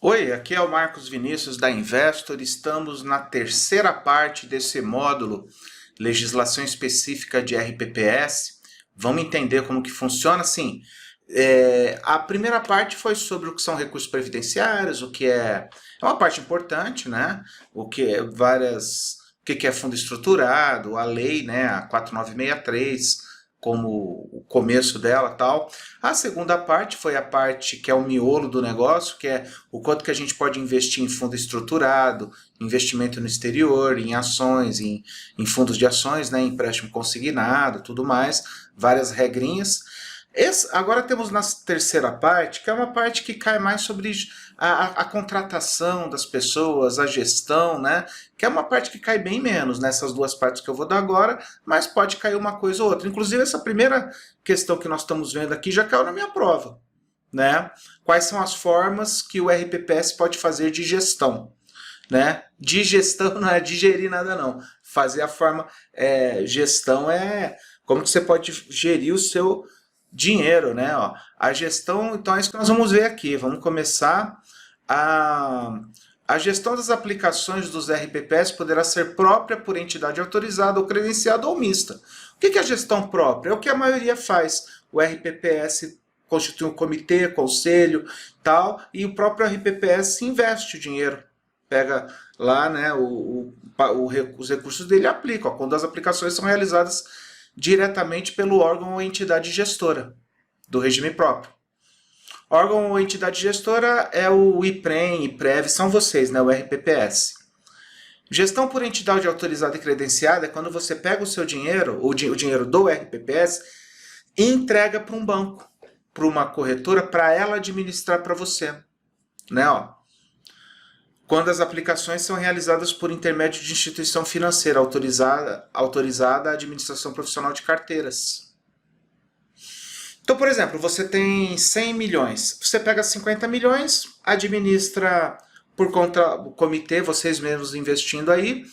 Oi, aqui é o Marcos Vinícius da Investor. Estamos na terceira parte desse módulo Legislação Específica de RPPS. Vamos entender como que funciona. Assim, a primeira parte foi sobre o que são recursos previdenciários, o que é uma parte importante, né? O que é fundo estruturado, a lei, né? A 4963 como o começo dela, tal. A segunda parte foi a parte que é o miolo do negócio, que é o quanto que a gente pode investir em fundo estruturado, investimento no exterior, em ações, em fundos de ações, né, empréstimo consignado, tudo mais, várias regrinhas. Agora temos na terceira parte, que é uma parte que cai mais sobre a contratação das pessoas, a gestão, né? Que é uma parte que cai bem menos nessas duas partes que eu vou dar agora, mas pode cair uma coisa ou outra. Inclusive, essa primeira questão que nós estamos vendo aqui já caiu na minha prova, né? Quais são as formas que o RPPS pode fazer de gestão, né? De gestão não é digerir nada, não. Fazer a forma, gestão é como que você pode gerir o seu dinheiro, né? Ó, a gestão, então é isso que nós vamos ver aqui. Vamos começar a a gestão das aplicações dos RPPS poderá ser própria por entidade autorizada ou credenciada ou mista. O que é a gestão própria? É o que a maioria faz. O RPPS constitui um comitê, conselho, tal, e o próprio RPPS investe o dinheiro. Pega lá, né, os recursos dele e aplica, ó, quando as aplicações são realizadas diretamente pelo órgão ou entidade gestora do regime próprio. Órgão ou entidade gestora é o IPREM, IPREV, são vocês, né, o RPPS. Gestão por entidade autorizada e credenciada é quando você pega o seu dinheiro, o dinheiro do RPPS, e entrega para um banco, para uma corretora, para ela administrar para você. Né, ó. Quando as aplicações são realizadas por intermédio de instituição financeira autorizada à administração profissional de carteiras. Então, por exemplo, você tem 100 milhões. Você pega 50 milhões, administra por conta do comitê, vocês mesmos investindo aí,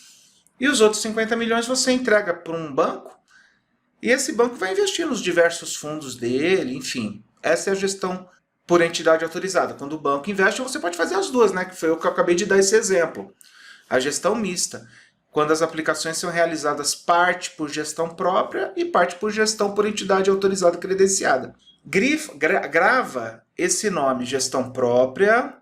e os outros 50 milhões você entrega para um banco, e esse banco vai investir nos diversos fundos dele, enfim. Essa é a gestão por entidade autorizada. Quando o banco investe, você pode fazer as duas, né? Que foi o que eu acabei de dar esse exemplo. A gestão mista, quando as aplicações são realizadas parte por gestão própria e parte por gestão por entidade autorizada e credenciada. Grava esse nome, gestão própria,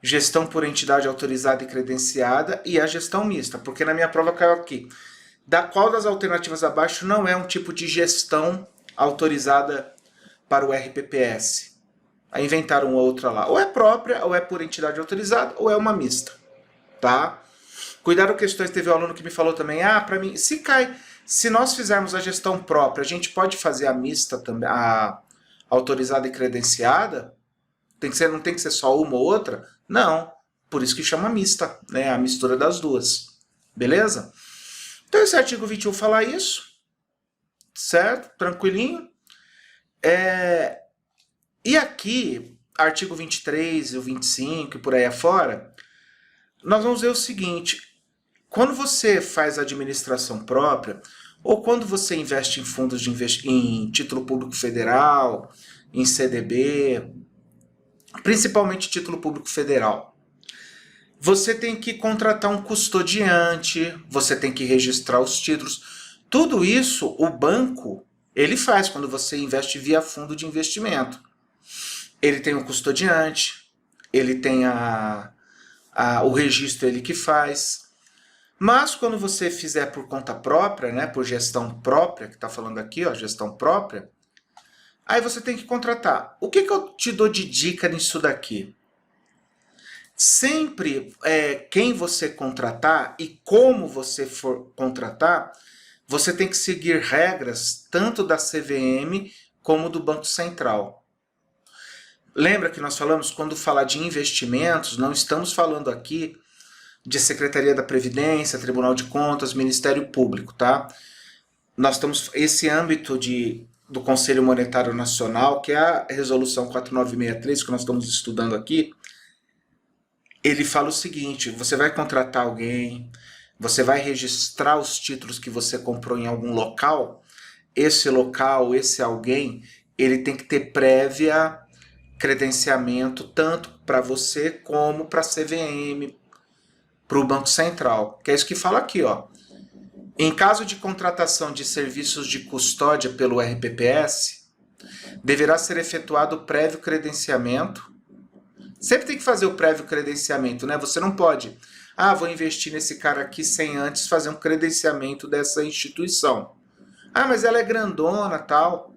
gestão por entidade autorizada e credenciada e a gestão mista, porque na minha prova caiu aqui. Da qual das alternativas abaixo não é um tipo de gestão autorizada para o RPPS? Aí inventaram outra lá. Ou é própria, ou é por entidade autorizada, ou é uma mista. Tá? Cuidado questões, teve um aluno que me falou também, para mim, se nós fizermos a gestão própria, a gente pode fazer a mista também, a autorizada e credenciada? Não tem que ser só uma ou outra? Não, por isso que chama mista, né? A mistura das duas. Beleza? Então esse artigo 21 fala isso, certo? Tranquilinho. E aqui, artigo 23 e o 25 e por aí afora, nós vamos ver o seguinte, quando você faz administração própria, ou quando você investe em fundos em título público federal, em CDB, principalmente título público federal, você tem que contratar um custodiante, você tem que registrar os títulos. Tudo isso o banco ele faz quando você investe via fundo de investimento. Ele tem um custodiante, ele tem o registro ele que faz. Mas quando você fizer por conta própria, né, por gestão própria, que está falando aqui, ó, gestão própria, aí você tem que contratar. O que eu te dou de dica nisso daqui? Sempre quem você contratar e como você for contratar, você tem que seguir regras tanto da CVM como do Banco Central. Lembra que nós falamos, quando falar de investimentos, não estamos falando aqui de Secretaria da Previdência, Tribunal de Contas, Ministério Público, tá? Nós estamos esse âmbito do Conselho Monetário Nacional, que é a resolução 4963 que nós estamos estudando aqui. Ele fala o seguinte, você vai contratar alguém, você vai registrar os títulos que você comprou em algum local, esse local, esse alguém, ele tem que ter prévia credenciamento tanto para você como para a CVM, para o Banco Central, que é isso que fala aqui, ó. Em caso de contratação de serviços de custódia pelo RPPS, deverá ser efetuado o prévio credenciamento. Sempre tem que fazer o prévio credenciamento, né? Você não pode, vou investir nesse cara aqui sem antes fazer um credenciamento dessa instituição. Mas ela é grandona, tal.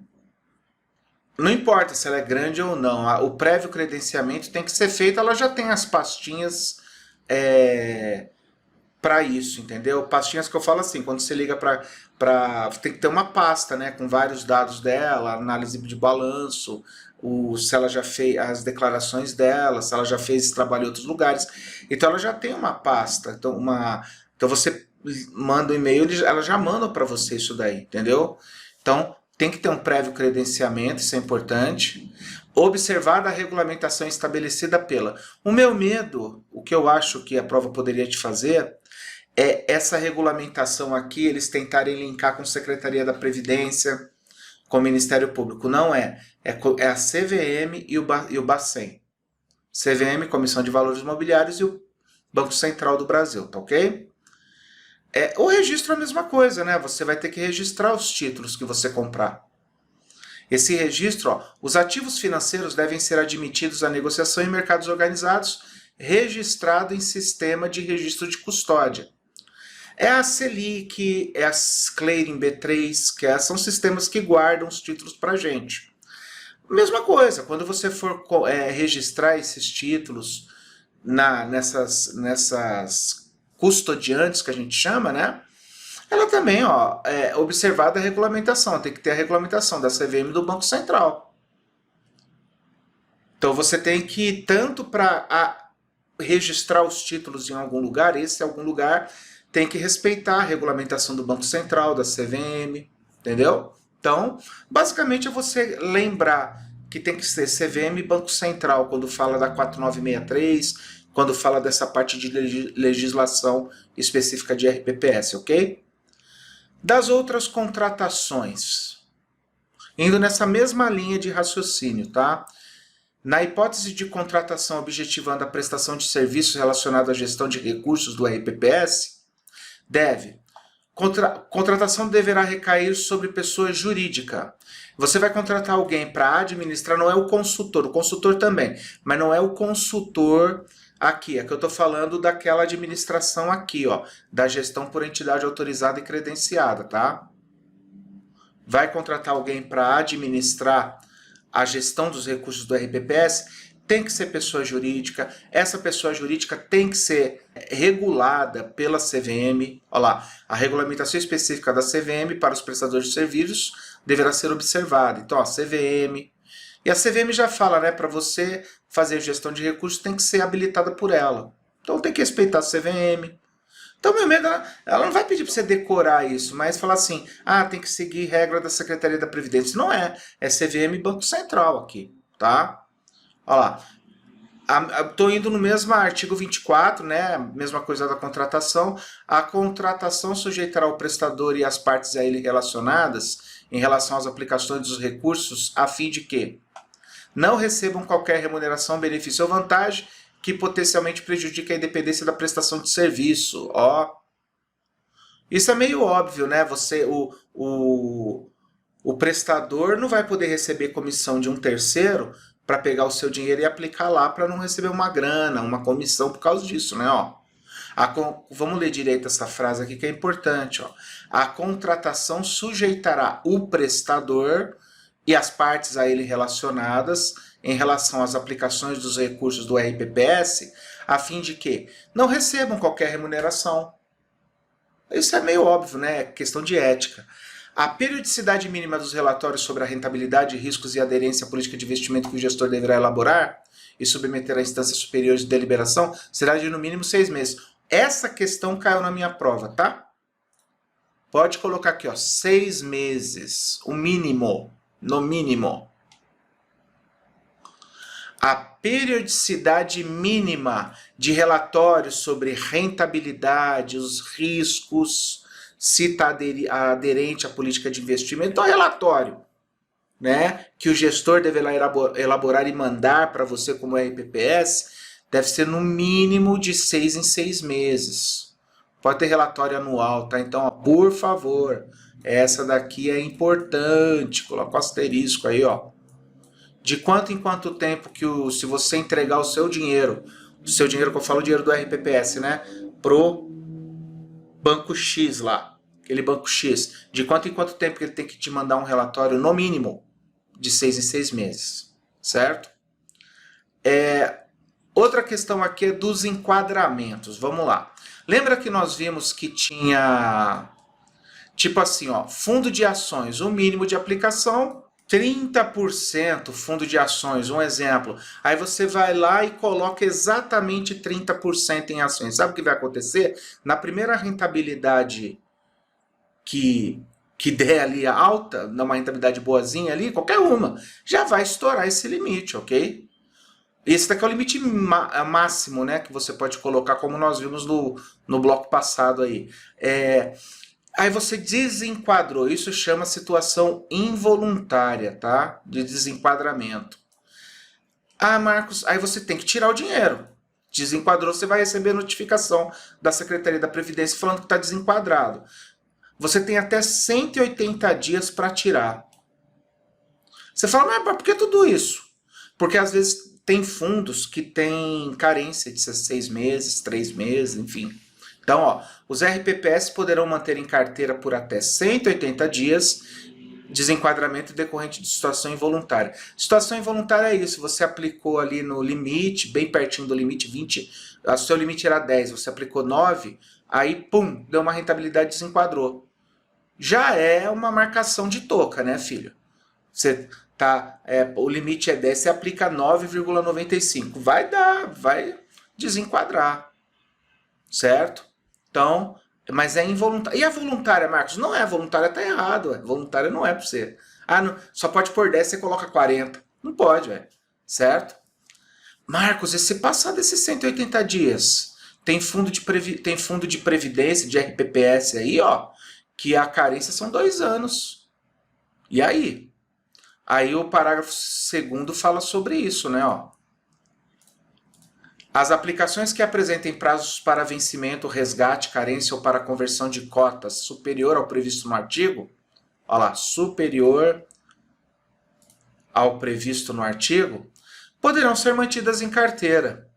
Não importa se ela é grande ou não, o prévio credenciamento tem que ser feito, ela já tem as pastinhas para isso, entendeu? Pastinhas que eu falo assim, quando você liga tem que ter uma pasta, né, com vários dados dela, análise de balanço, se ela já fez as declarações dela, se ela já fez esse trabalho em outros lugares. Então ela já tem uma pasta, então você manda um e-mail, ela já manda para você isso daí, entendeu? Então tem que ter um prévio credenciamento, isso é importante. Observada a regulamentação estabelecida pela. O meu medo, o que eu acho que a prova poderia te fazer, é essa regulamentação aqui, eles tentarem linkar com a Secretaria da Previdência, com o Ministério Público. Não é. É a CVM e o Bacen. CVM, Comissão de Valores Imobiliários, e o Banco Central do Brasil, tá ok? O registro é a mesma coisa, né? Você vai ter que registrar os títulos que você comprar. Esse registro, os ativos financeiros devem ser admitidos à negociação em mercados organizados, registrado em sistema de registro de custódia. É a Selic, é a Clearing B3, são sistemas que guardam os títulos para a gente. Mesma coisa, quando você for registrar esses títulos nessas custodiantes que a gente chama, né? Ela também, observada a regulamentação, tem que ter a regulamentação da CVM e do Banco Central. Então você tem que, tanto para registrar os títulos em algum lugar, esse algum lugar tem que respeitar a regulamentação do Banco Central, da CVM, entendeu? Então, basicamente é você lembrar que tem que ser CVM e Banco Central quando fala da 4963, quando fala dessa parte de legislação específica de RPPS, ok? Das outras contratações, indo nessa mesma linha de raciocínio, tá? Na hipótese de contratação objetivando a prestação de serviços relacionados à gestão de recursos do RPPS, contratação deverá recair sobre pessoa jurídica. Você vai contratar alguém para administrar, não é o consultor também, mas não é o consultor aqui, é que eu estou falando daquela administração aqui, ó, da gestão por entidade autorizada e credenciada, tá? Vai contratar alguém para administrar a gestão dos recursos do RPPS, tem que ser pessoa jurídica, essa pessoa jurídica tem que ser regulada pela CVM. Olha lá, a regulamentação específica da CVM para os prestadores de serviços deverá ser observada. Então, a CVM. E a CVM já fala, né, para você fazer gestão de recursos tem que ser habilitada por ela. Então, tem que respeitar a CVM. Então, meu medo, ela não vai pedir para você decorar isso, mas falar assim, tem que seguir regra da Secretaria da Previdência. Não é CVM e Banco Central aqui, tá? Olha lá, estou indo no mesmo artigo 24, né? Mesma coisa da contratação. A contratação sujeitará o prestador e as partes a ele relacionadas em relação às aplicações dos recursos, a fim de que não recebam qualquer remuneração, benefício ou vantagem que potencialmente prejudique a independência da prestação de serviço. Isso é meio óbvio, né? O prestador não vai poder receber comissão de um terceiro para pegar o seu dinheiro e aplicar lá para não receber uma grana, uma comissão por causa disso, né? Vamos ler direito essa frase aqui que é importante. A contratação sujeitará o prestador e as partes a ele relacionadas em relação às aplicações dos recursos do RPPS, a fim de que não recebam qualquer remuneração. Isso é meio óbvio, né? É questão de ética. A periodicidade mínima dos relatórios sobre a rentabilidade, riscos e aderência à política de investimento que o gestor deverá elaborar e submeter a instâncias superiores de deliberação será de no mínimo 6 meses. Essa questão caiu na minha prova, tá? Pode colocar aqui, 6 meses, o mínimo, no mínimo. A periodicidade mínima de relatórios sobre rentabilidade, os riscos, se está aderente à política de investimento, então relatório. né, que o gestor deverá elaborar e mandar para você como RPPS, deve ser no mínimo de 6 em 6 meses. Pode ter relatório anual, tá? Então, ó, por favor, essa daqui é importante. Coloca o asterisco aí, ó. De quanto em quanto tempo que se você entregar o seu dinheiro que eu falo, o dinheiro do RPPS, né, pro banco X lá, aquele banco X, de quanto em quanto tempo que ele tem que te mandar um relatório, no mínimo, de 6 em 6 meses, certo? Outra questão aqui é dos enquadramentos, vamos lá. Lembra que nós vimos que tinha, tipo assim, ó, fundo de ações, o mínimo de aplicação, 30% fundo de ações, um exemplo. Aí você vai lá e coloca exatamente 30% em ações. Sabe o que vai acontecer? Na primeira rentabilidade que der ali alta, numa rentabilidade boazinha ali, qualquer uma, já vai estourar esse limite, ok? Esse daqui é o limite máximo, né, que você pode colocar, como nós vimos no bloco passado aí. Aí você desenquadrou, isso chama situação involuntária, tá? De desenquadramento. Ah, Marcos, aí você tem que tirar o dinheiro. Desenquadrou, você vai receber notificação da Secretaria da Previdência falando que está desenquadrado. Você tem até 180 dias para tirar. Você fala, mas por que tudo isso? Porque às vezes tem fundos que têm carência de 6 meses, 3 meses, enfim. Então, ó, os RPPS poderão manter em carteira por até 180 dias desenquadramento decorrente de situação involuntária. Situação involuntária é isso, você aplicou ali no limite, bem pertinho do limite 20, o seu limite era 10, você aplicou 9, aí pum, deu uma rentabilidade e desenquadrou. Já é uma marcação de touca, né, filho? Você tá, o limite é 10, você aplica 9,95. Vai desenquadrar, certo? Então, mas é involuntária. E a voluntária, Marcos? Não é, a voluntária tá errado, ué. Voluntária não é para você. Ah, não, só pode pôr 10, você coloca 40. Não pode, velho. Certo? Marcos, e se passar desses 180 dias, tem fundo de previdência, de RPPS aí, ó, que a carência são 2 anos. E aí? Aí o parágrafo 2º fala sobre isso, né? Ó. As aplicações que apresentem prazos para vencimento, resgate, carência ou para conversão de cotas superior ao previsto no artigo, ó lá, superior ao previsto no artigo, poderão ser mantidas em carteira.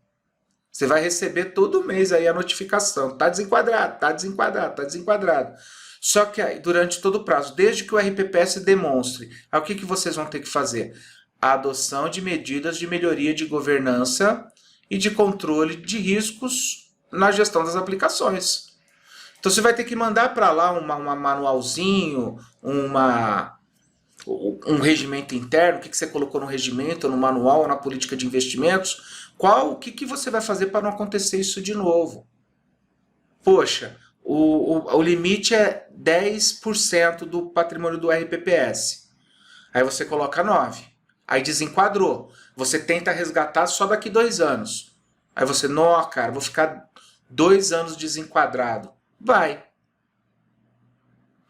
Você vai receber todo mês aí a notificação. Está desenquadrado, está desenquadrado, está desenquadrado. Só que aí, durante todo o prazo, desde que o RPPS demonstre, aí o que vocês vão ter que fazer? A adoção de medidas de melhoria de governança e de controle de riscos na gestão das aplicações. Então você vai ter que mandar para lá um manualzinho, um regimento interno, o que você colocou no regimento, no manual, ou na política de investimentos, o que você vai fazer para não acontecer isso de novo? Poxa, o limite é 10% do patrimônio do RPPS. Aí você coloca 9. Aí desenquadrou. Você tenta resgatar só daqui 2 anos. Aí você, não, cara, vou ficar 2 anos desenquadrado. Vai.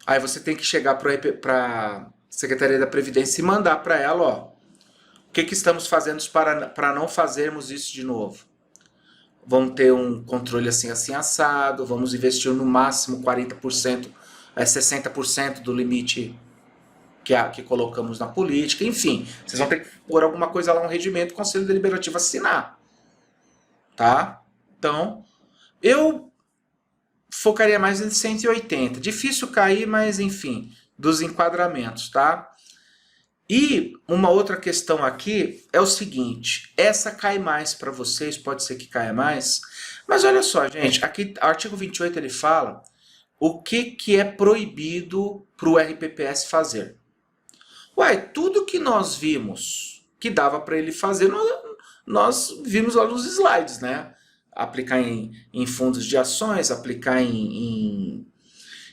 Aí você tem que chegar para Secretaria da Previdência e mandar para ela, ó, o que estamos fazendo para não fazermos isso de novo? Vamos ter um controle assim assado, vamos investir no máximo 40%, 60% do limite que colocamos na política, enfim, vocês vão ter que pôr alguma coisa lá, um regimento, o Conselho Deliberativo assinar, tá? Então, eu focaria mais em 180, difícil cair, mas enfim, dos enquadramentos, tá? E uma outra questão aqui é o seguinte, essa cai mais para vocês, pode ser que caia mais, mas olha só, gente, aqui o artigo 28 ele fala o que é proibido para o RPPS fazer. Ué, tudo que nós vimos que dava para ele fazer, nós vimos lá nos slides, né? Aplicar em fundos de ações, aplicar em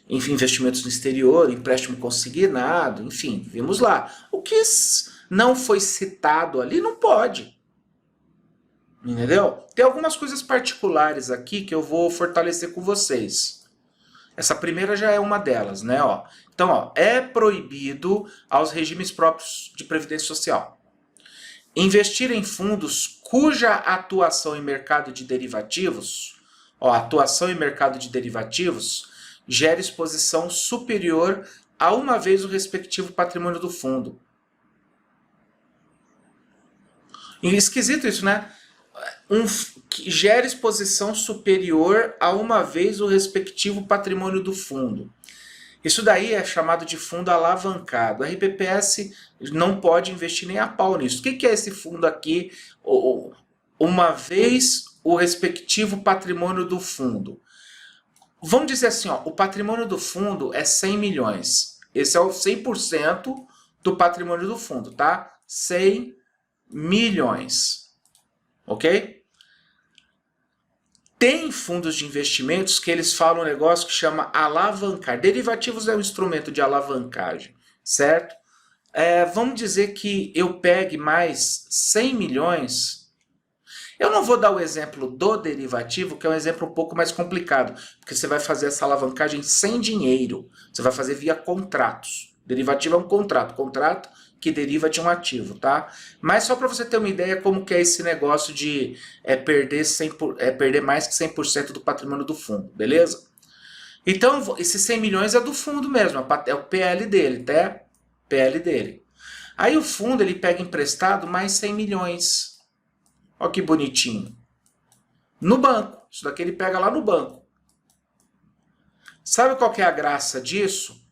investimentos no exterior, empréstimo consignado, enfim, vimos lá. O que não foi citado ali não pode. Entendeu? Tem algumas coisas particulares aqui que eu vou fortalecer com vocês. Essa primeira já é uma delas, né? Ó. Então, ó, é proibido aos regimes próprios de previdência social investir em fundos cuja atuação em mercado de derivativos, ó, atuação em mercado de derivativos, gera exposição superior a uma vez o respectivo patrimônio do fundo. E esquisito isso, né? Que gera exposição superior a uma vez o respectivo patrimônio do fundo. Isso daí é chamado de fundo alavancado. O RPPS não pode investir nem a pau nisso. O que é esse fundo aqui? Uma vez o respectivo patrimônio do fundo. Vamos dizer assim, ó, o patrimônio do fundo é 100 milhões. Esse é o 100% do patrimônio do fundo, tá? 100 milhões. Ok? Tem fundos de investimentos que eles falam um negócio que chama alavancar. Derivativos é um instrumento de alavancagem, certo? Vamos dizer que eu pegue mais 100 milhões. Eu não vou dar o exemplo do derivativo, que é um exemplo um pouco mais complicado, porque você vai fazer essa alavancagem sem dinheiro. Você vai fazer via contratos. Derivativo é um contrato que deriva de um ativo, tá? Mas só para você ter uma ideia como que é esse negócio de perder mais que 100% do patrimônio do fundo, beleza? Então, esses 100 milhões é do fundo mesmo, é o PL dele, tá? PL dele. Aí o fundo ele pega emprestado mais 100 milhões. Olha que bonitinho. No banco. Isso daqui ele pega lá no banco. Sabe qual que é a graça disso?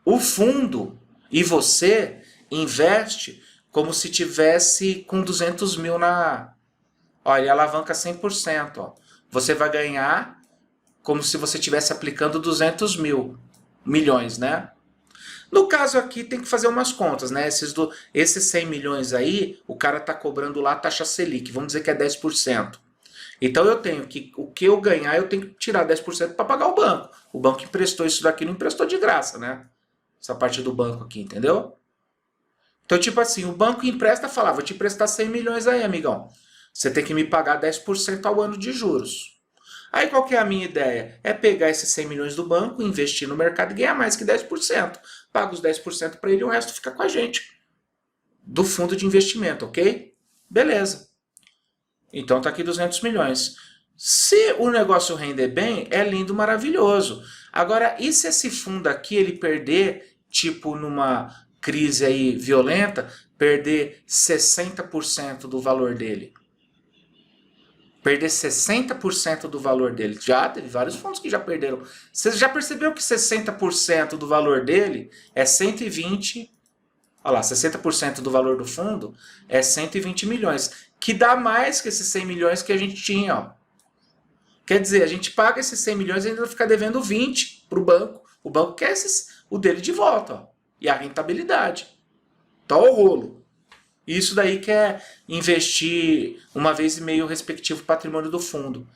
O fundo e você investe como se tivesse com 200 mil na... Ó, ele alavanca 100%. Ó. Você vai ganhar como se você estivesse aplicando 200 milhões, né? No caso aqui tem que fazer umas contas, né? Esses 100 milhões aí, o cara tá cobrando lá a taxa Selic, vamos dizer que é 10%. Então eu tenho que, o que eu ganhar, eu tenho que tirar 10% para pagar o banco. O banco emprestou isso daqui, não emprestou de graça, né? Essa parte do banco aqui, entendeu? Então, tipo assim, o banco empresta e fala, vou te emprestar 100 milhões aí, amigão. Você tem que me pagar 10% ao ano de juros. Aí qual que é a minha ideia? É pegar esses 100 milhões do banco, investir no mercado e ganhar mais que 10%. Paga os 10% para ele e o resto fica com a gente. Do fundo de investimento, ok? Beleza. Então tá aqui 200 milhões. Se o negócio render bem, é lindo, maravilhoso. Agora, e se esse fundo aqui ele perder, tipo numa crise aí violenta, perder 60% do valor dele? Perder 60% do valor dele. Já teve vários fundos que já perderam. Você já percebeu que 60% do valor dele é 120... Olha lá, 60% do valor do fundo é 120 milhões. Que dá mais que esses 100 milhões que a gente tinha. Ó. Quer dizer, a gente paga esses 100 milhões e ainda fica devendo 20 para o banco. O banco quer o dele de volta. Ó. E a rentabilidade. Tá o rolo. Isso daí que é investir uma vez e meio o respectivo patrimônio do fundo.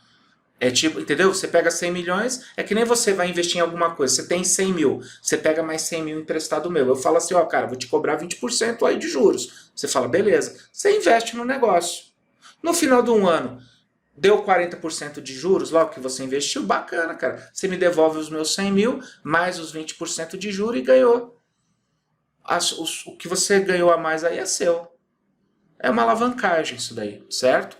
É tipo, entendeu? Você pega 100 milhões, é que nem você vai investir em alguma coisa. Você tem 100 mil, você pega mais 100 mil emprestado meu. Eu falo assim, ó, cara, vou te cobrar 20% aí de juros. Você fala, beleza. Você investe no negócio. No final do ano, deu 40% de juros, logo que você investiu, bacana, cara. Você me devolve os meus 100 mil, mais os 20% de juros e ganhou. O que você ganhou a mais aí é seu. É uma alavancagem isso daí, certo?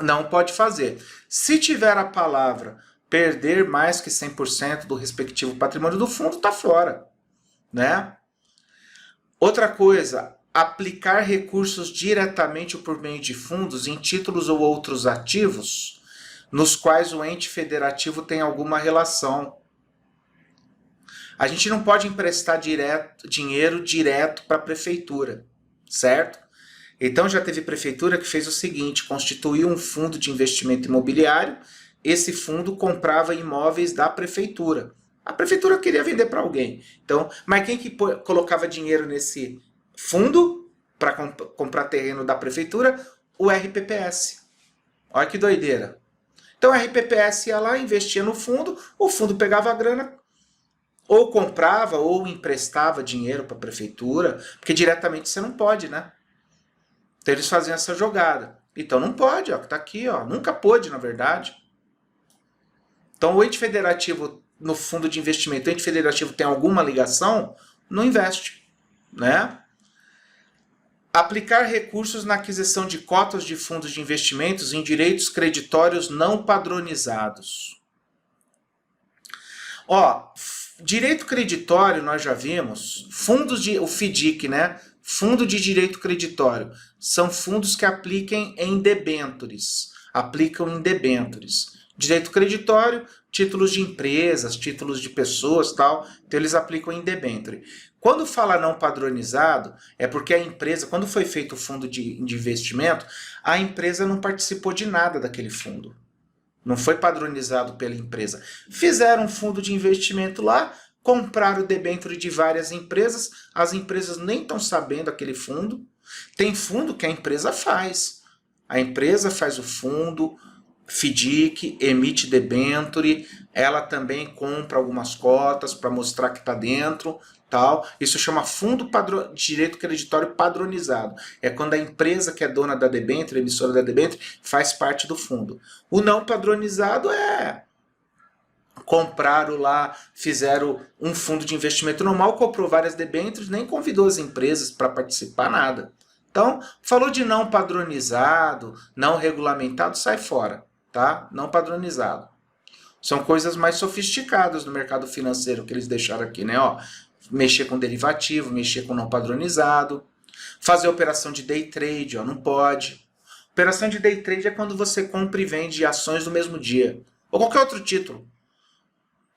Não pode fazer. Se tiver a palavra perder mais que 100% do respectivo patrimônio do fundo, está fora. Né? Outra coisa, aplicar recursos diretamente ou por meio de fundos em títulos ou outros ativos nos quais o ente federativo tem alguma relação. A gente não pode emprestar dinheiro direto para a prefeitura, certo? Então já teve prefeitura que fez o seguinte, constituiu um fundo de investimento imobiliário, esse fundo comprava imóveis da prefeitura. A prefeitura queria vender para alguém. Então, mas quem que colocava dinheiro nesse fundo para comprar terreno da prefeitura? O RPPS. Olha que doideira. Então o RPPS ia lá, investia no fundo, o fundo pegava a grana, ou comprava ou emprestava dinheiro para a prefeitura, porque diretamente você não pode, né? Então eles faziam essa jogada. Então não pode, ó, que tá aqui, ó. Nunca pôde, na verdade. Então o ente federativo no fundo de investimento ente federativo tem alguma ligação, não investe, né? Aplicar recursos na aquisição de cotas de fundos de investimentos em direitos creditórios não padronizados. Ó, direito creditório nós já vimos, o FDIC, né? Fundo de direito creditório, são fundos que aplicam em debêntures. Direito creditório, títulos de empresas, títulos de pessoas, tal, então eles aplicam em debênture. Quando fala não padronizado, é porque a empresa, quando foi feito o fundo de investimento, a empresa não participou de nada daquele fundo. Não foi padronizado pela empresa. Fizeram um fundo de investimento lá, compraram o debênture de várias empresas, as empresas nem estão sabendo aquele fundo. Tem fundo que a empresa faz. A empresa faz o fundo, FDIC, emite debênture, ela também compra algumas cotas para mostrar que está dentro, tal. Isso chama fundo de direito creditório padronizado. É quando a empresa que é dona da debênture, emissora da debênture, faz parte do fundo. O não padronizado é compraram lá, fizeram um fundo de investimento normal, comprou várias debêntures, nem convidou as empresas para participar, nada. Então, falou de não padronizado, não regulamentado, sai fora, tá? Não padronizado. São coisas mais sofisticadas no mercado financeiro que eles deixaram aqui, né? Ó, mexer com derivativo, mexer com não padronizado, fazer operação de day trade, ó, não pode. Operação de day trade é quando você compra e vende ações no mesmo dia, ou qualquer outro título.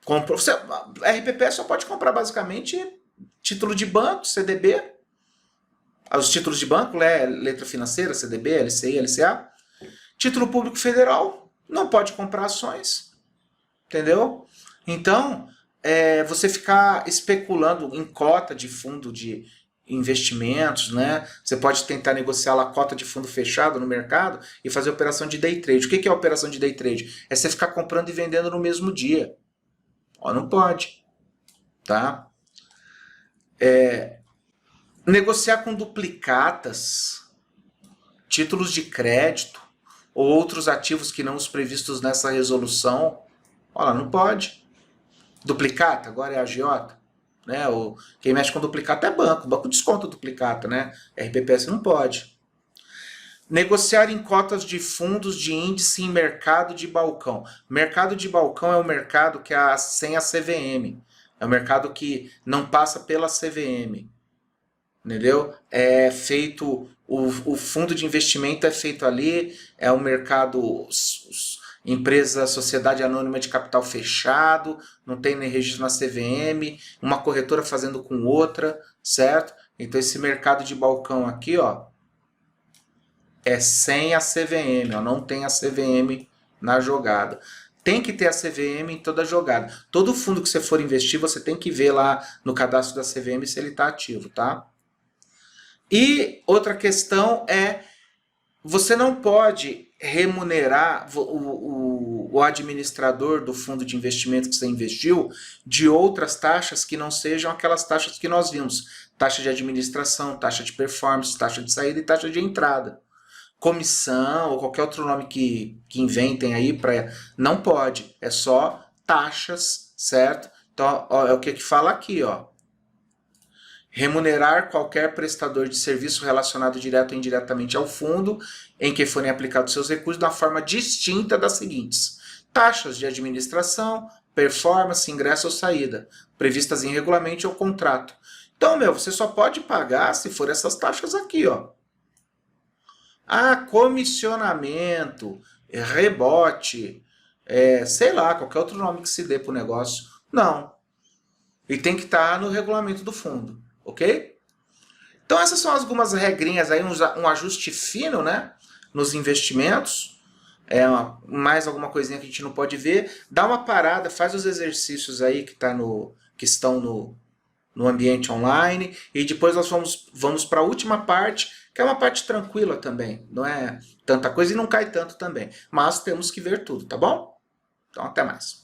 RPP só pode comprar basicamente título de banco, CDB, os títulos de banco, letra financeira, CDB, LCI, LCA. Título público federal, não pode comprar ações, entendeu? Então, você ficar especulando em cota de fundo de investimentos, né? Você pode tentar negociar lá cota de fundo fechado no mercado e fazer operação de day trade. O que é a operação de day trade? É você ficar comprando e vendendo no mesmo dia. Ó, não pode, tá? Negociar com duplicatas, títulos de crédito ou outros ativos que não os previstos nessa resolução, olha, não pode. Duplicata, agora é a agiota, né? Quem mexe com duplicata é banco, o banco desconta duplicata, né? RPPS não pode. Negociar em cotas de fundos de índice em mercado de balcão. Mercado de balcão é o mercado que é sem a CVM. É o mercado que não passa pela CVM. Entendeu? É feito, o fundo de investimento é feito ali, é o mercado, empresa, sociedade anônima de capital fechado, não tem nem registro na CVM, uma corretora fazendo com outra, certo? Então esse mercado de balcão aqui, ó, é sem a CVM, ó, não tem a CVM na jogada. Tem que ter a CVM em toda jogada. Todo fundo que você for investir, você tem que ver lá no cadastro da CVM se ele está ativo, tá? E outra questão é, você não pode remunerar o administrador do fundo de investimento que você investiu de outras taxas que não sejam aquelas taxas que nós vimos. Taxa de administração, taxa de performance, taxa de saída e taxa de entrada. Comissão ou qualquer outro nome que inventem aí, não pode. É só taxas, certo? Então, ó, é o que fala aqui, ó. Remunerar qualquer prestador de serviço relacionado direto ou indiretamente ao fundo em que forem aplicados seus recursos da forma distinta das seguintes: taxas de administração, performance, ingresso ou saída, previstas em regulamento ou contrato. Então, você só pode pagar se for essas taxas aqui, ó. Comissionamento, rebote, sei lá, qualquer outro nome que se dê para o negócio. Não. E tem que estar no regulamento do fundo. Ok? Então essas são algumas regrinhas aí, um ajuste fino, né, nos investimentos. Mais alguma coisinha que a gente não pode ver. Dá uma parada, faz os exercícios aí que estão no ambiente online. E depois nós vamos para a última parte, que é uma parte tranquila também. Não é tanta coisa e não cai tanto também. Mas temos que ver tudo, tá bom? Então até mais.